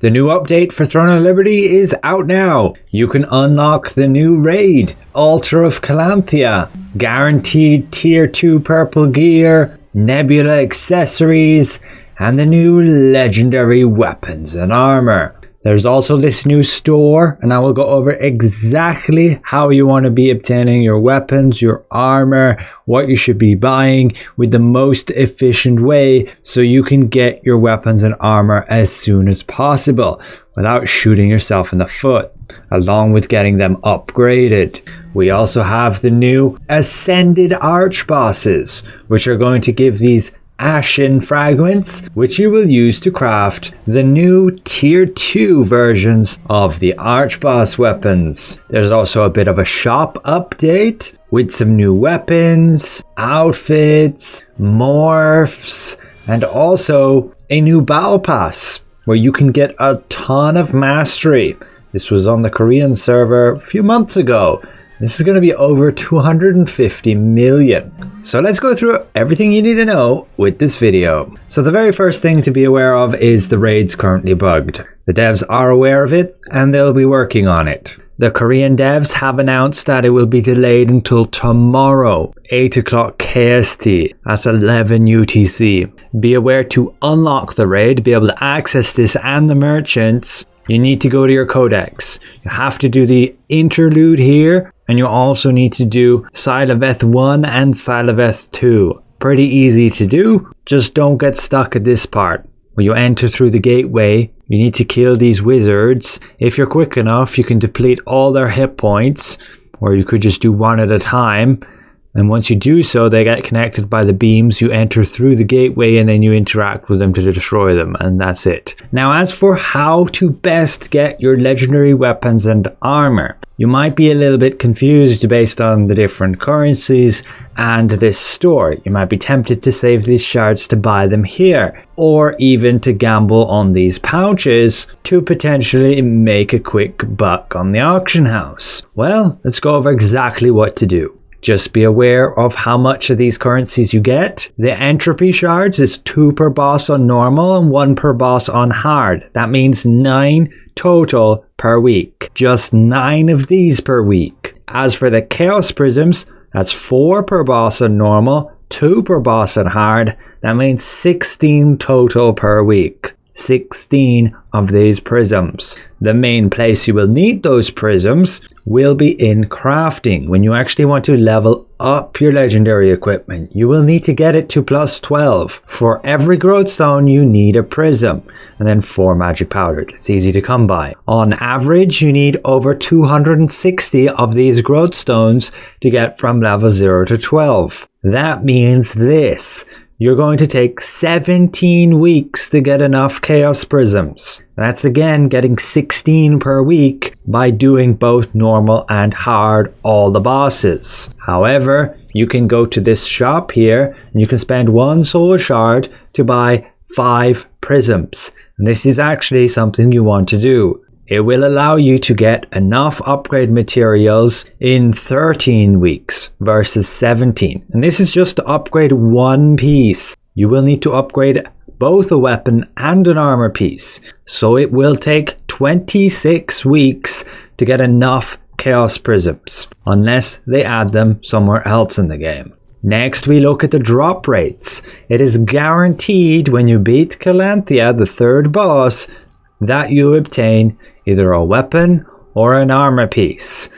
The new update for Throne of Liberty is out now. You can unlock the new raid, Altar of Calanthea, guaranteed tier 2 purple gear, nebula accessories, and the new legendary weapons and armor. There's also this new store, and I will go over exactly how you want to be obtaining your weapons, your armor, what you should be buying with the most efficient way so you can get your weapons and armor as soon as possible without shooting yourself in the foot, along with getting them upgraded. We also have the new Ascended Arch Bosses, which are going to give these ashen fragments, which you will use to craft the new tier 2 versions of the Archboss weapons. There's also a bit of a shop update with some new weapons, outfits, morphs, and also a new battle pass where you can get a ton of mastery. This was on the Korean server a few months ago. This is going to be over 250 million. So let's go through everything you need to know with this video. So the very first thing to be aware of is the raid's currently bugged. The devs are aware of it and they'll be working on it. The Korean devs have announced that it will be delayed until tomorrow, 8 o'clock KST, that's 11 UTC. Be aware to unlock the raid, be able to access this and the merchants. You need to go to your codex. You have to do the interlude here, and you also need to do sherywtf 1 and sherywtf 2. Pretty easy to do, just don't get stuck at this part. When you enter through the gateway, you need to kill these wizards. If you're quick enough, you can deplete all their hit points, or you could just do one at a time. And once you do so, they get connected by the beams. You enter through the gateway and then you interact with them to destroy them, and that's it. Now, as for how to best get your legendary weapons and armor, you might be a little bit confused based on the different currencies and this store. You might be tempted to save these shards to buy them here, or even to gamble on these pouches to potentially make a quick buck on the auction house. Well, let's go over exactly what to do. Just be aware of how much of these currencies you get. The entropy shards is 2 per boss on normal and 1 per boss on hard. That means 9 total per week. Just 9 of these per week. As for the chaos prisms, that's 4 per boss on normal, 2 per boss on hard. That means 16 total per week. 16 of these prisms. The main place you will need those prisms will be in crafting. When you actually want to level up your legendary equipment, you will need to get it to plus 12. For every growth stone you need a prism, and then 4 magic powder. It's easy to come by. On average, you need over 260 of these growth stones to get from level 0 to 12. That means this: you're going to take 17 weeks to get enough Chaos Prisms. That's again getting 16 per week by doing both normal and hard all the bosses. However, you can go to this shop here and you can spend 1 soul shard to buy 5 prisms. And this is actually something you want to do. It will allow you to get enough upgrade materials in 13 weeks versus 17. And this is just to upgrade one piece. You will need to upgrade both a weapon and an armor piece. So it will take 26 weeks to get enough Chaos Prisms, unless they add them somewhere else in the game. Next, we look at the drop rates. It is guaranteed when you beat Calanthea, the 3rd boss, that you obtain either a weapon or an armor piece.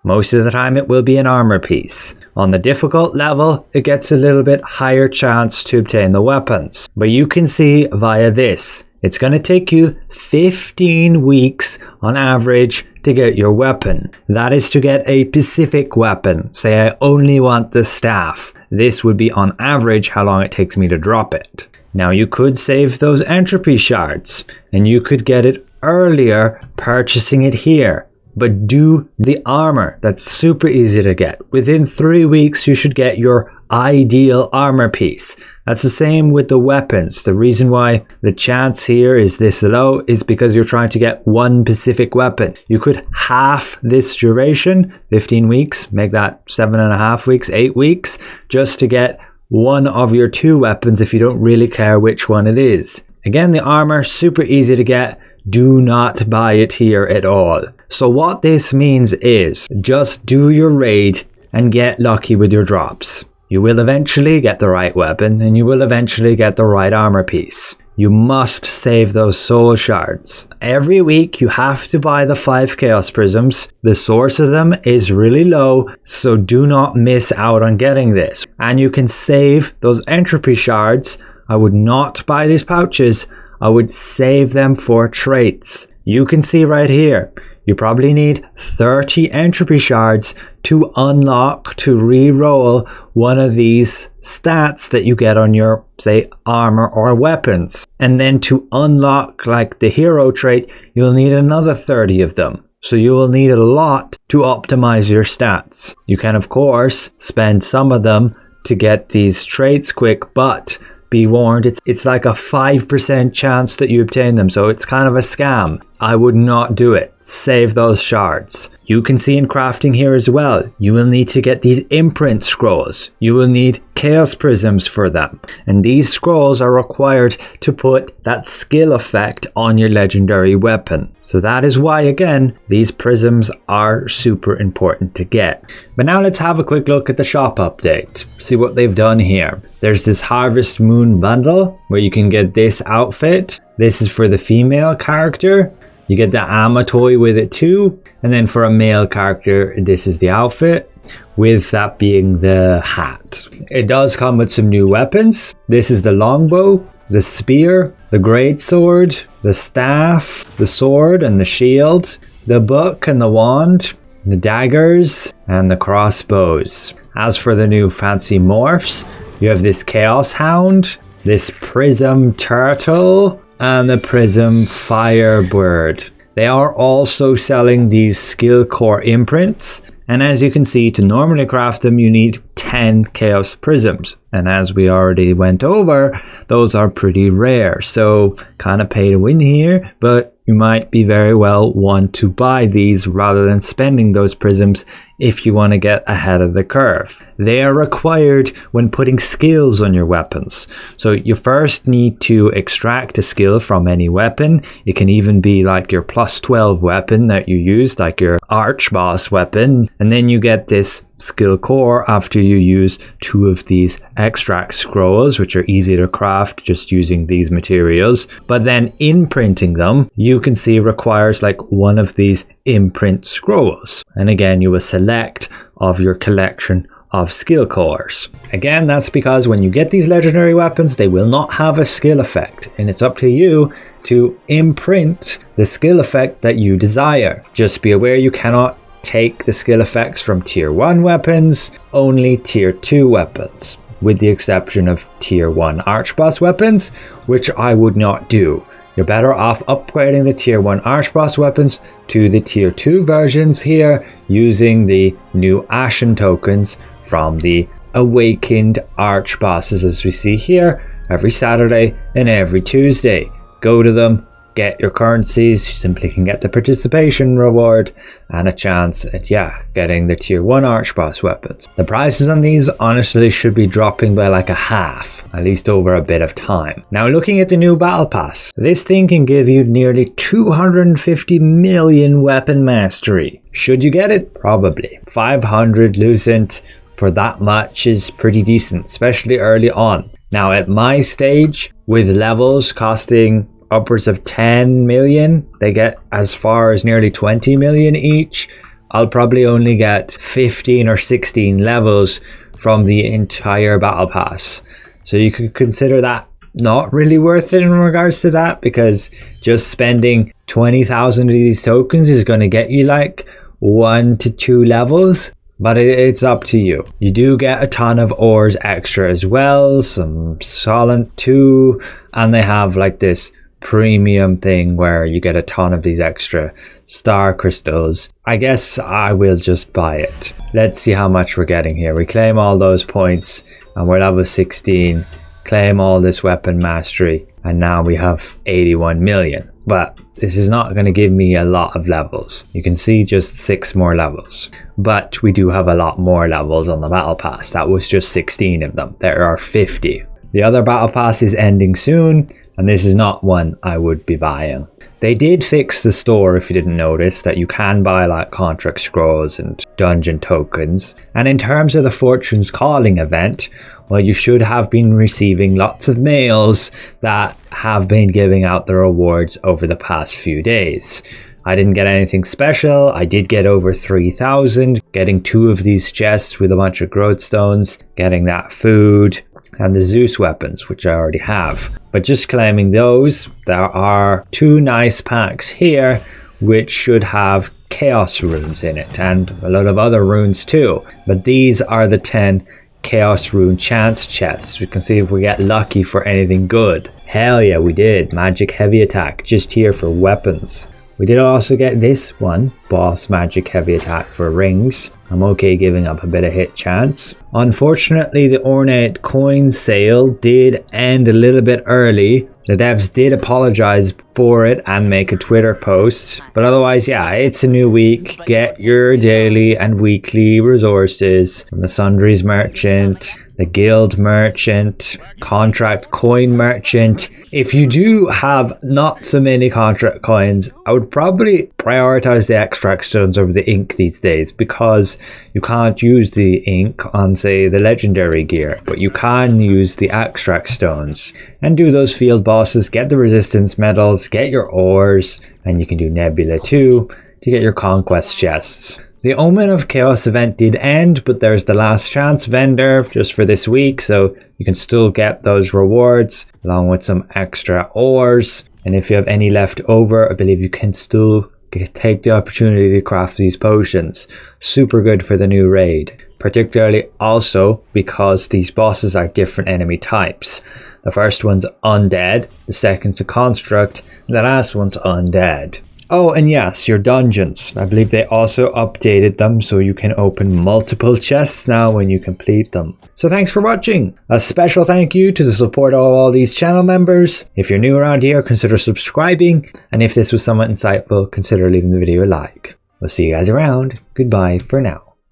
Most of the time it will be an armor piece. On the difficult level, it gets a little bit higher chance to obtain the weapons. But you can see via this, it's going to take you 15 weeks on average to get your weapon. That is to get a specific weapon. Say I only want the staff. This would be on average how long it takes me to drop it. Now you could save those entropy shards and you could get it earlier purchasing it here. But do the armor. That's super easy to get. Within 3 weeks you should get your ideal armor piece. That's the same with the weapons. The reason why the chance here is this low is because you're trying to get one specific weapon. You could half this duration, 15 weeks, make that 7.5 weeks, 8 weeks, just to get one of your 2 weapons if you don't really care which one it is. Again, the armor, super easy to get. do not buy it here at all. So what this means is just do your raid and get lucky with your drops. You will eventually get the right weapon and you will eventually get the right armor piece. You must save those soul shards. Every week you have to buy the 5 chaos prisms. The source of them is really low, so do not miss out on getting this. And you can save those entropy shards. I would not buy these pouches. I would save them for traits. You can see right here, you probably need 30 entropy shards to unlock, to re-roll one of these stats that you get on your, say, armor or weapons. And then to unlock like the hero trait, you'll need another 30 of them. So you will need a lot to optimize your stats. You can of course spend some of them to get these traits quick, but be warned, it's like a 5% chance that you obtain them, so it's kind of a scam. I would not do it. Save those shards. You can see in crafting here as well, you will need to get these imprint scrolls. You will need chaos prisms for them. And these scrolls are required to put that skill effect on your legendary weapon. So that is why, again, these prisms are super important to get. But now let's have a quick look at the shop update. See what they've done here. There's this Harvest Moon bundle where you can get this outfit. This is for the female character. You get the Amma toy with it too. And then for a male character, this is the outfit, with that being the hat. It does come with some new weapons. This is the longbow, the spear, the greatsword, the staff, the sword and the shield, the book and the wand, the daggers and the crossbows. As for the new fancy morphs, you have this chaos hound, this prism turtle, and the prism firebird. They are also selling these skill core imprints, and as you can see, to normally craft them you need 10 chaos prisms, and as we already went over, those are pretty rare, so kind of pay to win here, but you might be very well want to buy these rather than spending those prisms if you want to get ahead of the curve. They are required when putting skills on your weapons. So you first need to extract a skill from any weapon. It can even be like your plus 12 weapon that you used, like your arch boss weapon. And then you get this skill core after you use 2 of these extract scrolls, which are easy to craft just using these materials. But then imprinting them, you can see requires like 1 of these imprint scrolls. And again, you will select of your collection of skill cores. Again, that's because when you get these legendary weapons, they will not have a skill effect, and it's up to you to imprint the skill effect that you desire. Just be aware you cannot take the skill effects from tier 1 weapons, only tier 2 weapons, with the exception of tier 1 archboss weapons, which I would not do. You're better off upgrading the tier 1 archboss weapons to the tier 2 versions here using the new Ashen tokens from the awakened archbosses, as we see here, every Saturday and every Tuesday. Go to them, get your currencies, you simply can get the participation reward and a chance at getting the tier 1 archboss weapons. The prices on these honestly should be dropping by like a half, at least over a bit of time. Now looking at the new battle pass, this thing can give you nearly 250 million weapon mastery. Should you get it? Probably. 500 Lucent for that much is pretty decent, especially early on. Now at my stage, with levels costing upwards of 10 million, they get as far as nearly 20 million each. I'll probably only get 15 or 16 levels from the entire battle pass. So you could consider that not really worth it in regards to that, because just spending 20,000 of these tokens is going to get you like 1 to 2 levels. But it's up to you. You do get a ton of ores extra as well, some solent too, and they have like this premium thing where you get a ton of these extra star crystals. I guess I will just buy it. Let's see how much we're getting here. We claim all those points and we're level 16. Claim all this weapon mastery and now we have 81 million. But this is not going to give me a lot of levels. You can see just 6 more levels. But we do have a lot more levels on the battle pass. That was just 16 of them. There are 50. The other battle pass is ending soon, and this is not one I would be buying. They did fix the store, if you didn't notice, that you can buy like contract scrolls and dungeon tokens. And in terms of the Fortune's Calling event, well, you should have been receiving lots of mails that have been giving out the rewards over the past few days. I didn't get anything special. I did get over 3,000, getting 2 of these chests with a bunch of growth stones, getting that food, and the Zeus weapons, which I already have. But just claiming those, there are 2 nice packs here, which should have chaos runes in it, and a lot of other runes too. But these are the 10 chaos rune chance chests. We can see if we get lucky for anything good. Hell yeah, we did. Magic heavy attack, just here for weapons. We did also get this one, boss magic heavy attack for rings. I'm okay giving up a bit of hit chance. Unfortunately, the ornate coin sale did end a little bit early. The devs did apologize for it and make a Twitter post. But otherwise, yeah, it's a new week. Get your daily and weekly resources from the Sundries Merchant, the Guild Merchant, Contract Coin Merchant. If you do have not so many contract coins, I would probably prioritize the extract stones over the ink these days, because you can't use the ink on, say, the legendary gear, but you can use the extract stones and do those field bosses, get the resistance medals, get your ores, and you can do Nebula too to get your conquest chests. The Omen of Chaos event did end, but there's the last chance vendor just for this week, so you can still get those rewards along with some extra ores. And if you have any left over, I believe you can still take the opportunity to craft these potions. Super good for the new raid, particularly also because these bosses are different enemy types. The first one's undead, the second's a construct, and the last one's undead. Oh, and yes, your dungeons. I believe they also updated them so you can open multiple chests now when you complete them. So thanks for watching. A special thank you to the support of all these channel members. If you're new around here, consider subscribing. And if this was somewhat insightful, consider leaving the video a like. We'll see you guys around. Goodbye for now.